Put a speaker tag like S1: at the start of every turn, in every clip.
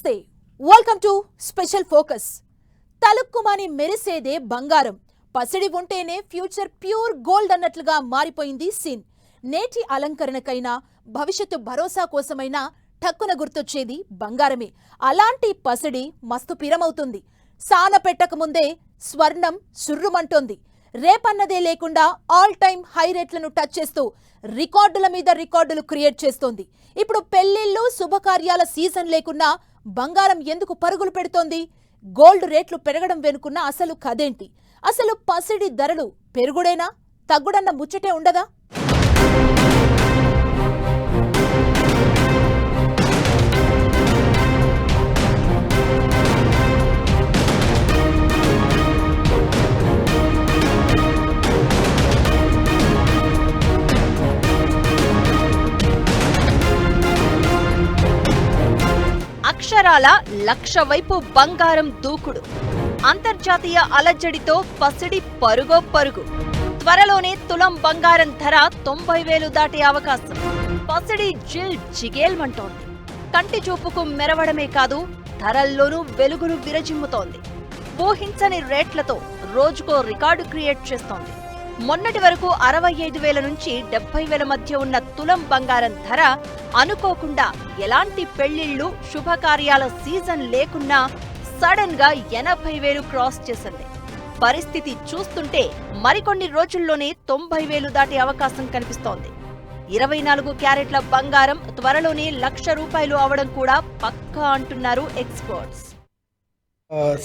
S1: నమస్తే welcome to special focus. తలుక్కుమాని మెరిసేదే బంగారం. పసిడి ఉంటేనే ఫ్యూచర్ ప్యూర్ గోల్డ్ అన్నట్లుగా మారిపోయింది సీన్. నేటి అలంకరణకైనా భవిష్యత్తు భరోసా కోసమైనా టక్కున గుర్తొచ్చేది బంగారమే. అలాంటి పసిడి మస్తు పిరమవుతుంది. సాన పెట్టక ముందే స్వర్ణం సుర్రుమంటోంది. రేపన్నదే లేకుండా ఆల్ టైమ్ హై రేట్లను టచ్ చేస్తూ రికార్డుల మీద రికార్డులు క్రియేట్ చేస్తోంది. ఇప్పుడు పెళ్లిళ్లు శుభకార్యాల సీజన్ లేకున్నా బంగారం ఎందుకు పరుగులు పెడుతోంది? గోల్డ్ రేట్లు పెరగడం వెనుకున్న అసలు కథేంటి? అసలు పసిడి ధరలు పెరుగుడేనా తగ్గుడన్న ముచ్చటే ఉండదా?
S2: అక్షరాల లక్ష వైపు బంగారం దూకుడు. అంతర్జాతీయ అలజడితో పసిడి పరుగో పరుగు. త్వరలోనే తులం బంగారం ధర 90,000 దాటే అవకాశం. పసిడి జిగేల్మంటోంది. కంటి చూపుకు మెరవడమే కాదు, ధరల్లోనూ వెలుగును విరజిమ్ముతోంది. ఊహించని రేట్లతో రోజుకో రికార్డు క్రియేట్ చేస్తోంది. మొన్నటి వరకు 65,000 నుంచి 70,000 మధ్య ఉన్న తులం బంగారం ధర అనుకోకుండా ఎలాంటి పెళ్లిళ్లు శుభకార్యాల సీజన్ లేకున్నా సడన్ గా 80,000 క్రాస్ చేసింది. పరిస్థితి చూస్తుంటే మరికొన్ని రోజుల్లోనే 90,000 దాటే అవకాశం కనిపిస్తోంది. 24 క్యారెట్ల బంగారం త్వరలోనే ₹1,00,000 అవడం కూడా పక్కా అంటున్నారు ఎక్స్పర్ట్స్.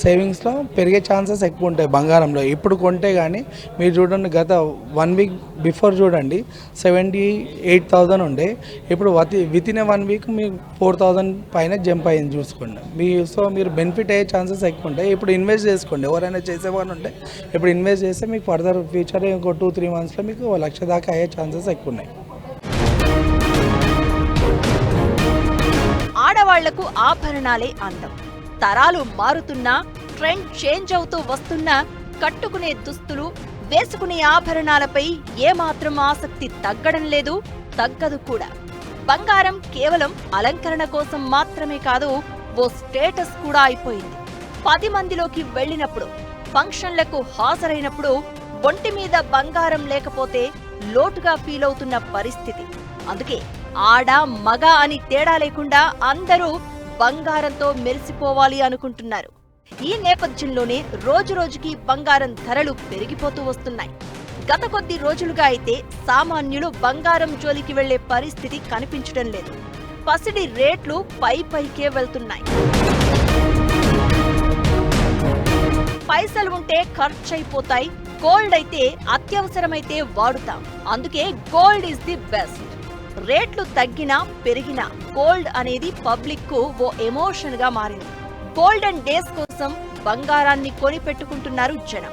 S3: సేవింగ్స్లో పెరిగే ఛాన్సెస్ ఎక్కువ ఉంటాయి బంగారంలో. ఇప్పుడు కొంటే కానీ మీరు చూడండి, గత 1 వీక్ బిఫోర్ చూడండి 78,000 ఉండే. ఇప్పుడు విత్ ఇన్ 1 వీక్ మీకు 4,000 పైన జంప్ అయ్యింది చూసుకోండి. సో మీరు బెనిఫిట్ అయ్యే ఛాన్సెస్ ఎక్కువ ఉంటాయి. ఇప్పుడు ఇన్వెస్ట్ చేసుకోండి. ఎవరైనా చేసేవాళ్ళు ఉంటే ఇప్పుడు ఇన్వెస్ట్ చేస్తే మీకు ఫర్దర్ ఫ్యూచర్ ఇంకో 2-3 మంత్స్లో మీకు ₹1,00,000 దాకా అయ్యే ఛాన్సెస్ ఎక్కువ ఉన్నాయి.
S2: ఆడవాళ్లకు ఆభరణాలే అందం. తరాలు మారుతున్నా, ట్రెండ్ చేంజ్ అవుతూ వస్తున్నా కట్టుకునే దుస్తులు, వేసుకునే ఆభరణాలపై ఏమాత్రం ఆసక్తి తగ్గడం లేదు, తగ్గదు కూడా. బంగారం కేవలం అలంకరణ కోసం మాత్రమే కాదు, ఓ స్టేటస్ కూడా అయిపోయింది. 10 మందిలోకి వెళ్లినప్పుడు, ఫంక్షన్లకు హాజరైనప్పుడు ఒంటి మీద బంగారం లేకపోతే లోటుగా ఫీల్ అవుతున్న పరిస్థితి. అందుకే ఆడ మగ అని తేడా లేకుండా అందరూ బంగారంతో మెరిసిపోవాలి అనుకుంటున్నారు. ఈ నేపథ్యంలోనే రోజురోజుకి బంగారం ధరలు పెరిగిపోతూ వస్తున్నాయి. గత కొద్ది రోజులుగా అయితే సామాన్యులు బంగారం జోలికి వెళ్లే పరిస్థితి కనిపించడం లేదు. పసిడి రేట్లు పైకే వెళ్తున్నాయి. పైసలు ఉంటే ఖర్చయిపోతాయి, గోల్డ్ అయితే అత్యవసరమైతే వాడుతాం. అందుకే గోల్డ్ ఈజ్ ది బెస్ట్. రేట్లు తగ్గినా పెరిగినా గోల్డ్ అనేది పబ్లిక్ కు ఓ ఎమోషన్ గా మారింది. గోల్డెన్ డేస్ కోసం బంగారాన్ని కొని పెట్టుకుంటున్నారు జనం.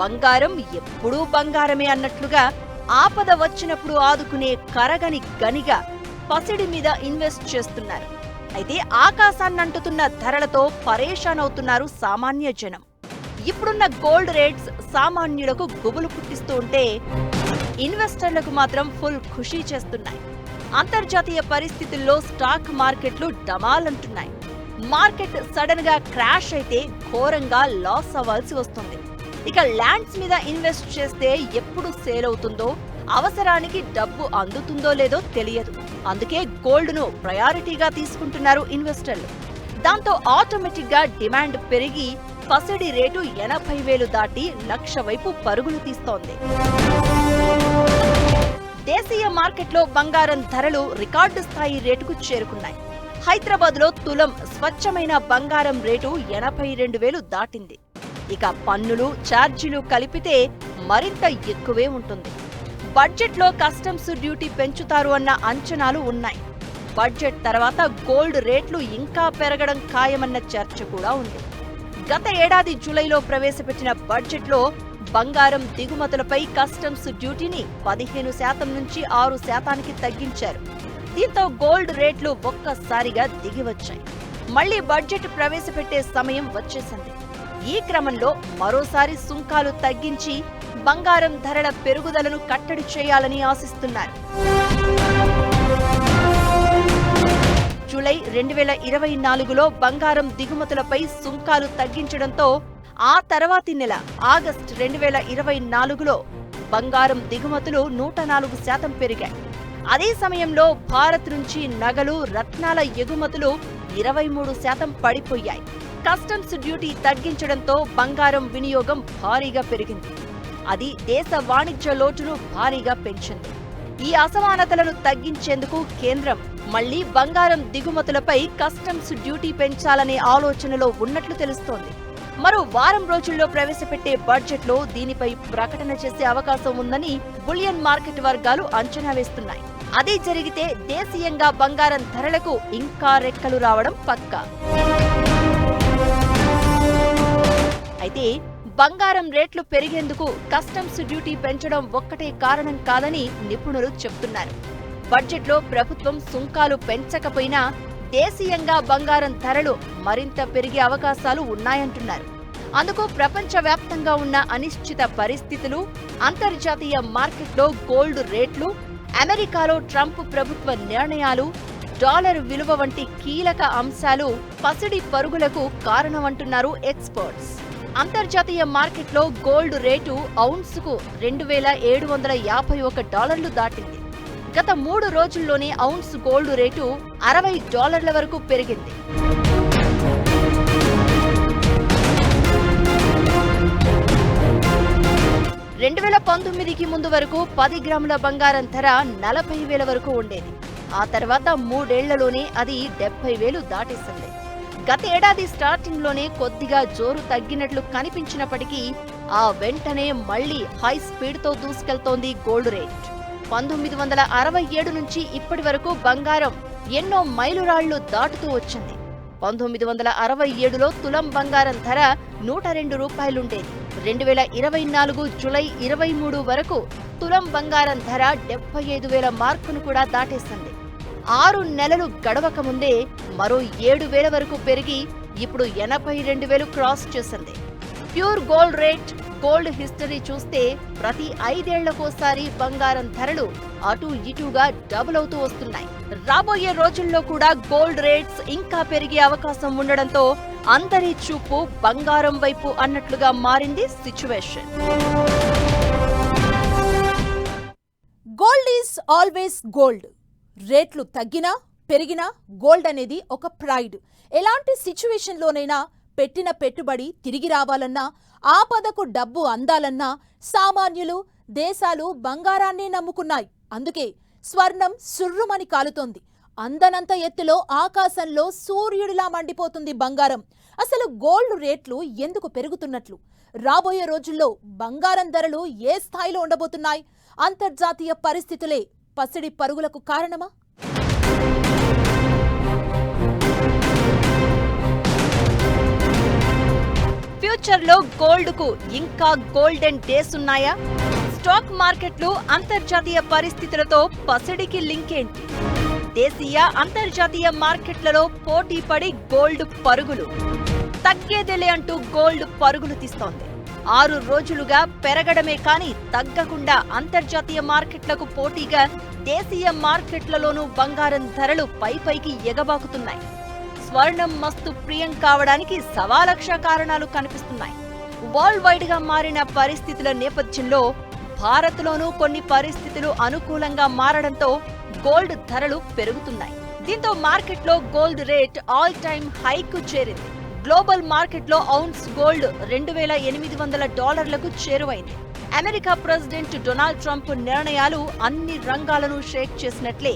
S2: బంగారం ఎప్పుడూ బంగారమే అన్నట్లుగా ఆపద వచ్చినప్పుడు ఆదుకునే కరగని గనిగా పసిడి మీద ఇన్వెస్ట్ చేస్తున్నారు. అయితే ఆకాశాన్నంటుతున్న ధరలతో పరేషాన్ అవుతున్నారు సామాన్య జనం. ఇప్పుడున్న గోల్డ్ రేట్స్ సామాన్యులకు గుబులు పుట్టిస్తూ ఉంటే ఇన్వెస్టర్లకు మాత్రం ఫుల్ ఖుషీ చేస్తున్నాయి. అంతర్జాతీయ పరిస్థితుల్లో స్టాక్ మార్కెట్లు డమాలంటున్నాయి. మార్కెట్ సడన్ గా క్రాష్ అయితే ఘోరంగా లాస్ అవ్వాల్సి వస్తుంది. ఇక ల్యాండ్స్ మీద ఇన్వెస్ట్ చేస్తే ఎప్పుడు సేల్ అవుతుందో, అవసరానికి డబ్బు అందుతుందో లేదో తెలియదు. అందుకే గోల్డ్ ను ప్రయారిటీగా తీసుకుంటున్నారు ఇన్వెస్టర్లు. దాంతో ఆటోమేటిక్ గా డిమాండ్ పెరిగి పసిడి రేటు 80,000 దాటి ₹1,00,000 వైపు పరుగులు తీస్తోంది. దేశీయ మార్కెట్లో బంగారం ధరలు రికార్డు స్థాయి రేటుకు చేరుకున్నాయి. హైదరాబాద్ లో తులం స్వచ్ఛమైన బంగారం రేటు 82,000 దాటింది. ఇక పన్నులు, ఛార్జీలు కలిపితే మరింత ఎక్కువే ఉంటుంది. బడ్జెట్ లో కస్టమ్స్ డ్యూటీ పెంచుతారు అన్న అంచనాలు ఉన్నాయి. బడ్జెట్ తర్వాత గోల్డ్ రేట్లు ఇంకా పెరగడం ఖాయమన్న చర్చ కూడా ఉంది. గత ఏడాది జూలైలో ప్రవేశపెట్టిన బడ్జెట్ లో బంగారం దిగుమతులపై కస్టమ్స్ డ్యూటీని 15% నుంచి 6%కి తగ్గించారు. దీంతో గోల్డ్ రేట్లు ఒక్కసారిగా దిగివచ్చాయి. మళ్లీ బడ్జెట్ ప్రవేశపెట్టే సమయం వచ్చేసింది. ఈ క్రమంలో మరోసారి సుంకాలు తగ్గించి బంగారం ధరల పెరుగుదలను కట్టడి చేయాలని ఆశిస్తున్నారు. జూలై 2024లో బంగారం దిగుమతులపై సుంకాలు తగ్గించడంతో ఆ తర్వాతి నెల ఆగస్టు 2024లో బంగారం దిగుమతులు 104% పెరిగాయి. అదే సమయంలో భారత్ నుంచి నగలు, రత్నాల ఎగుమతులు 23% పడిపోయాయి. కస్టమ్స్ డ్యూటీ తగ్గించడంతో బంగారం వినియోగం భారీగా పెరిగింది. అది దేశ వాణిజ్య లోటును భారీగా పెంచింది. ఈ అసమానతలను తగ్గించేందుకు కేంద్రం మళ్లీ బంగారం దిగుమతులపై కస్టమ్స్ డ్యూటీ పెంచాలనే ఆలోచనలో ఉన్నట్లు తెలుస్తోంది. మరో వారం రోజుల్లో ప్రవేశపెట్టే బడ్జెట్లో దీనిపై ప్రకటన చేసే అవకాశం ఉందని బులియన్ మార్కెట్ వర్గాలు అంచనా వేస్తున్నాయి. అదే జరిగితే దేశీయంగా బంగారం ధరలకు ఇంకా రెక్కలు రావడం పక్కా. అయితే బంగారం రేట్లు పెరిగేందుకు కస్టమ్స్ డ్యూటీ పెంచడం ఒక్కటే కారణం కాదని నిపుణులు చెబుతున్నారు. బడ్జెట్లో ప్రభుత్వం సుంకాలు పెంచకపోయినా దేశీయంగా బంగారం ధరలు మరింత పెరిగే అవకాశాలు ఉన్నాయంటున్నారు. అందుకు ప్రపంచవ్యాప్తంగా ఉన్న అనిశ్చిత పరిస్థితులు, అంతర్జాతీయ మార్కెట్లో గోల్డ్ రేట్లు, అమెరికాలో ట్రంప్ ప్రభుత్వ నిర్ణయాలు, డాలర్ విలువ వంటి కీలక అంశాలు పసిడి పరుగులకు కారణమంటున్నారు ఎక్స్పర్ట్స్. అంతర్జాతీయ మార్కెట్లో గోల్డ్ రేటు ఔన్సుకు $2,751 దాటింది. గత 3 రోజుల్లోనే ఔన్స్ గోల్డ్ రేటు $60 వరకు పెరిగింది. (2019కి ముందు వరకు 10 గ్రాముల బంగారం ధర 40,000 వరకు ఉండేది. ఆ తర్వాత 3 ఏళ్లలోనే అది 70,000 దాటేసింది. గత ఏడాది స్టార్టింగ్లోనే కొద్దిగా జోరు తగ్గినట్లు కనిపించినప్పటికీ ఆ వెంటనే మళ్లీ హై స్పీడ్తో దూసుకెళ్తోంది గోల్డ్ రేట్. 1967 నుంచి ఇప్పటి వరకు బంగారం ఎన్నో మైలురాళ్లు దాటుతూ వచ్చింది. 1967లో తులం బంగారం ధర ₹102 ఉండేది. 2024 జూలై 23 వరకు తులం బంగారం ధర 75,000 మార్కును కూడా దాటేసింది. 6 నెలలు గడవక ముందే మరో 7,000 వరకు పెరిగి ఇప్పుడు 82,000 క్రాస్ చేసింది. Pure gold rate, gold history చూస్తే ప్రతి 5 ఏళ్లకోసారి బంగారం ధరలు అటు ఇటుగా డబుల్ అవుతూ వస్తున్నాయి. రాబోయే రోజుల్లో కూడా గోల్డ్ రేట్స్ ఇంకా పెరిగే అవకాశం ఉండడంతో అందరి చూపు బంగారం వైపు అన్నట్లుగా మారింది situation.
S1: Gold is always gold. రేట్లు తగ్గినా పెరిగినా గోల్డ్ అనేది ఒక ప్రైడ్. ఎలాంటి సిచ్యువేషన్లోనైనా పెట్టిన పెట్టుబడి తిరిగి రావాలన్నా, ఆపదకు డబ్బు అందాలన్నా సామాన్యులు, దేశాలు బంగారాన్నే నమ్ముకున్నాయి. అందుకే స్వర్ణం సుర్రుమని కాలుతోంది. అందనంత ఎత్తులో ఆకాశంలో సూర్యుడిలా మండిపోతుంది బంగారం. అసలు గోల్డ్ రేట్లు ఎందుకు పెరుగుతున్నట్లు? రాబోయే రోజుల్లో బంగారం ధరలు ఏ స్థాయిలో ఉండబోతున్నాయి? అంతర్జాతీయ పరిస్థితులే పసిడి పరుగులకు కారణమా?
S2: ఫ్యూచర్లో గోల్డ్కు ఇంకా గోల్డెన్ డేస్ ఉన్నాయా? స్టాక్ మార్కెట్లు అంతర్జాతీయ పరిస్థితులతో పసిడికి లింక్ ఏంటి? దేశీయ, అంతర్జాతీయ మార్కెట్లలో పోటీ పడి గోల్డ్ పరుగులు తగ్గేదేలే అంటూ గోల్డ్ పరుగులు తీస్తోంది. 6 రోజులుగా పెరగడమే కానీ తగ్గకుండా అంతర్జాతీయ మార్కెట్లకు పోటీగా దేశీయ మార్కెట్లలోనూ బంగారం ధరలు పైపైకి ఎగబాకుతున్నాయి. స్వర్ణం మస్తు ప్రియం కావడానికి 1,00,000 కారణాలు కనిపిస్తున్నాయి. వరల్డ్ వైడ్ గా మారిన పరిస్థితుల నేపథ్యంలో భారత్లోనూ కొన్ని పరిస్థితులు అనుకూలంగా మారడంతో గోల్డ్ ధరలు పెరుగుతున్నాయి. దీంతో మార్కెట్లో గోల్డ్ రేట్ ఆల్ టైమ్ హైకు చేరింది. గ్లోబల్ మార్కెట్లో ఔన్స్ గోల్డ్ $2,800లకు చేరువైంది. అమెరికా ప్రెసిడెంట్ డొనాల్డ్ ట్రంప్ నిర్ణయాలు అన్ని రంగాలను షేక్ చేసినట్లే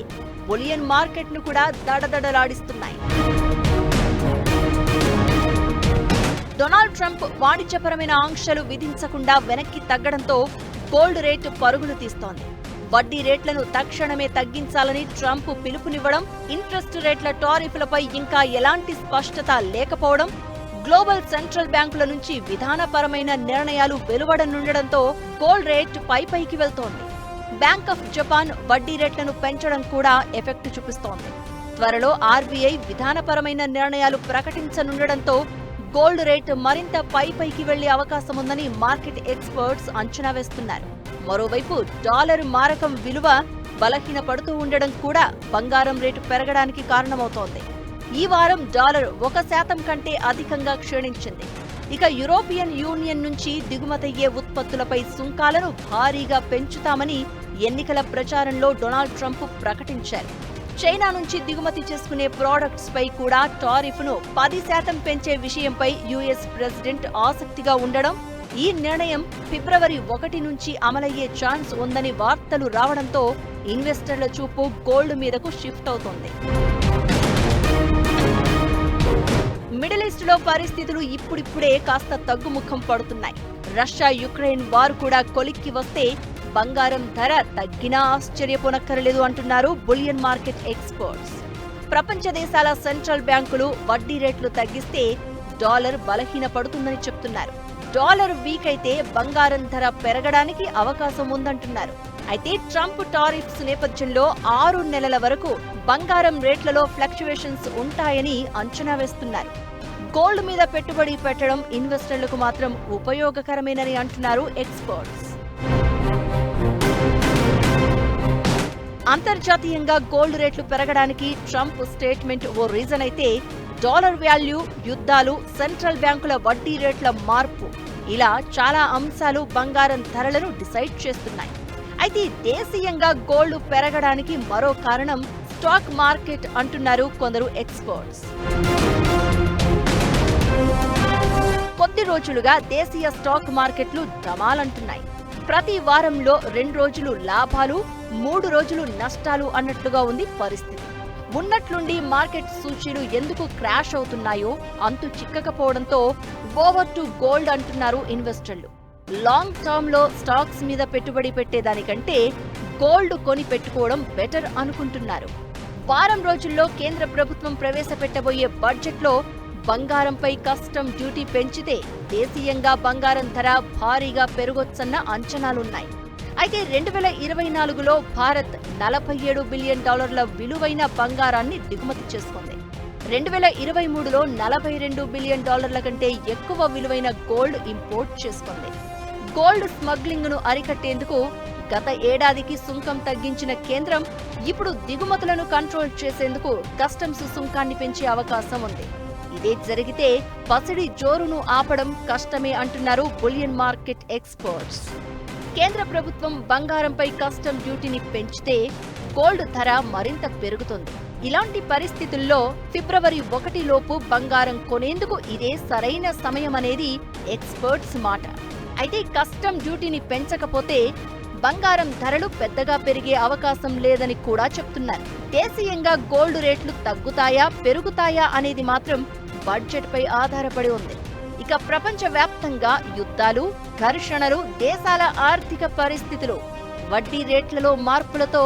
S2: బులియన్ మార్కెట్ను కూడా దడదడలాడిస్తున్నాయి. డొనాల్డ్ ట్రంప్ వాణిజ్యపరమైన ఆంక్షలు విధించకుండా వెనక్కి తగ్గడంతో గోల్డ్ రేటు పరుగులు తీస్తోంది. వడ్డీ రేట్లను తక్షణమే తగ్గించాలని ట్రంప్ పిలుపునివ్వడం, ఇంట్రెస్ట్ రేట్ల టారిఫ్లపై ఇంకా ఎలాంటి స్పష్టత లేకపోవడం, గ్లోబల్ సెంట్రల్ బ్యాంకుల నుంచి విధానపరమైన నిర్ణయాలు వెలువడనుండడంతో గోల్డ్ రేట్ పైపైకి వెళ్తోంది. బ్యాంక్ ఆఫ్ జపాన్ వడ్డీ రేట్లను పెంచడం కూడా ఎఫెక్ట్ చూపిస్తోంది. త్వరలో ఆర్బీఐ విధానపరమైన నిర్ణయాలు ప్రకటించనుండడంతో గోల్డ్ రేట్ మరింత పైపైకి వెళ్లే అవకాశముందని మార్కెట్ ఎక్స్పర్ట్స్ అంచనా వేస్తున్నారు. మరోవైపు డాలర్ మారకం విలువ బలహీనపడుతూ ఉండడం కూడా బంగారం రేటు పెరగడానికి కారణమవుతోంది. ఈ వారం డాలర్ 1% కంటే అధికంగా క్షీణించింది. ఇక యూరోపియన్ యూనియన్ నుంచి దిగుమతయ్యే ఉత్పత్తులపై సుంకాలను భారీగా పెంచుతామని ఎన్నికల ప్రచారంలో డొనాల్డ్ ట్రంప్ ప్రకటించారు. చైనా నుంచి దిగుమతి చేసుకునే ప్రోడక్ట్స్ పై కూడా టారిఫ్ను 10% పెంచే విషయంపై యుఎస్ ప్రెసిడెంట్ ఆసక్తిగా ఉండడం, ఈ నిర్ణయం ఫిబ్రవరి 1 నుంచి అమలయ్యే ఛాన్స్ ఉందని వార్తలు రావడంతో ఇన్వెస్టర్ల చూపు గోల్డ్ మీదకు షిఫ్ట్ అవుతోంది. మిడిల్ ఈస్ట్ లో పరిస్థితులు ఇప్పుడిప్పుడే కాస్త తగ్గుముఖం పడుతున్నాయి. రష్యా యుక్రెయిన్ వార్ కూడా కొలిక్కి వస్తే బంగారం ధర తగ్గినా ఆశ్చర్యపోనక్కర్లేదు అంటున్నారు బులియన్ మార్కెట్ ఎక్స్పర్ట్స్. ప్రపంచ దేశాల సెంట్రల్ బ్యాంకులు వడ్డీ రేట్లు తగ్గిస్తే డాలర్ బలహీనపడుతుందని చెప్తున్నారు. డాలర్ వీక్ అయితే బంగారం ధర పెరగడానికి అవకాశం ఉందంటున్నారు. అయితే ట్రంప్ టారిఫ్స్ నేపథ్యంలో 6 నెలల వరకు బంగారం రేట్లలో ఫ్లక్చువేషన్స్ ఉంటాయని అంచనా వేస్తున్నారు. గోల్డ్ మీద పెట్టుబడి పెట్టడం ఇన్వెస్టర్లకు మాత్రం ఉపయోగకరమేనని అంటున్నారు ఎక్స్పర్ట్స్. అంతర్జాతీయంగా గోల్డ్ రేట్లు పెరగడానికి ట్రంప్ స్టేట్మెంట్ ఓ రీజన్ అయితే, డాలర్ వాల్యూ, యుద్ధాలు, సెంట్రల్ బ్యాంకుల వడ్డీ రేట్ల మార్పు ఇలా చాలా అంశాలు బంగారం ధరలను డిసైడ్ చేస్తున్నాయి. అయితే దేశీయంగా గోల్డ్ పెరగడానికి మరో కారణం స్టాక్ మార్కెట్ అంటున్నారు కొందరు ఎక్స్పర్ట్స్. కొద్ది రోజులుగా దేశీయ స్టాక్ మార్కెట్లు ధమాలంటున్నాయి. ప్రతి వారంలో 2 రోజులు లాభాలు, 3 రోజులు నష్టాలు అన్నట్లుగా ఉంది పరిస్థితి. ఉన్నట్లుండి మార్కెట్ సూచీలు ఎందుకు క్రాష్ అవుతున్నాయో అంతు చిక్కకపోవడంతో ఓవర్ టు గోల్డ్ అంటున్నారు ఇన్వెస్టర్లు. లాంగ్ టర్మ్ లో స్టాక్స్ మీద పెట్టుబడి పెట్టేదానికంటే గోల్డ్ కొని పెట్టుకోవడం బెటర్ అనుకుంటున్నారు. వారం రోజుల్లో కేంద్ర ప్రభుత్వం ప్రవేశపెట్టబోయే బడ్జెట్లో బంగారంపై కస్టమ్ డ్యూటీ పెంచితే దేశీయంగా బంగారం ధర భారీగా పెరగొచ్చన్న అంచనాలున్నాయి. అయితే 2024లో భారత్ $47 బిలియన్ విలువైన బంగారాన్ని దిగుమతి చేసుకుంది. 2023లో $42 బిలియన్ కంటే ఎక్కువ విలువైన గోల్డ్ ఇంపోర్ట్ చేసుకుంది. గోల్డ్ స్మగ్లింగ్ ను అరికట్టేందుకు గత ఏడాదికి సుంకం తగ్గించిన కేంద్రం ఇప్పుడు దిగుమతులను కంట్రోల్ చేసేందుకు కస్టమ్స్ సుంకాన్ని పెంచే అవకాశం ఉంది. ఇదే జరిగితే పసిడి జోరును ఆపడం కష్టమే అంటున్నారు బులియన్ మార్కెట్ ఎక్స్పర్ట్స్. కేంద్ర ప్రభుత్వం బంగారంపై కస్టమ్ డ్యూటీని పెంచితే గోల్డ్ ధర మరింత పెరుగుతుంది. ఇలాంటి పరిస్థితుల్లో ఫిబ్రవరి 1 లోపు బంగారం కొనేందుకు ఇదే సరైన సమయమనేది ఎక్స్పర్ట్స్ మాట. అయితే కస్టమ్ డ్యూటీని పెంచకపోతే బంగారం ధరలు పెద్దగా పెరిగే అవకాశం లేదని కూడా చెప్తున్నారు. దేశీయంగా గోల్డ్ రేట్లు తగ్గుతాయా పెరుగుతాయా అనేది మాత్రం బడ్జెట్ పై ఆధారపడి ఉంది. ఇక ప్రపంచ వ్యాప్తంగా యుద్ధాలు, ఘర్షణలు, దేశాల ఆర్థిక పరిస్థితులు, వడ్డీ రేట్లలో మార్పులతో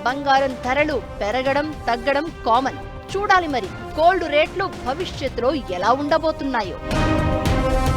S2: బంగారం ధరలు పెరగడం తగ్గడం కామన్. చూడాలి మరి గోల్డ్ రేట్లు భవిష్యత్తులో ఎలా ఉండబోతున్నాయో.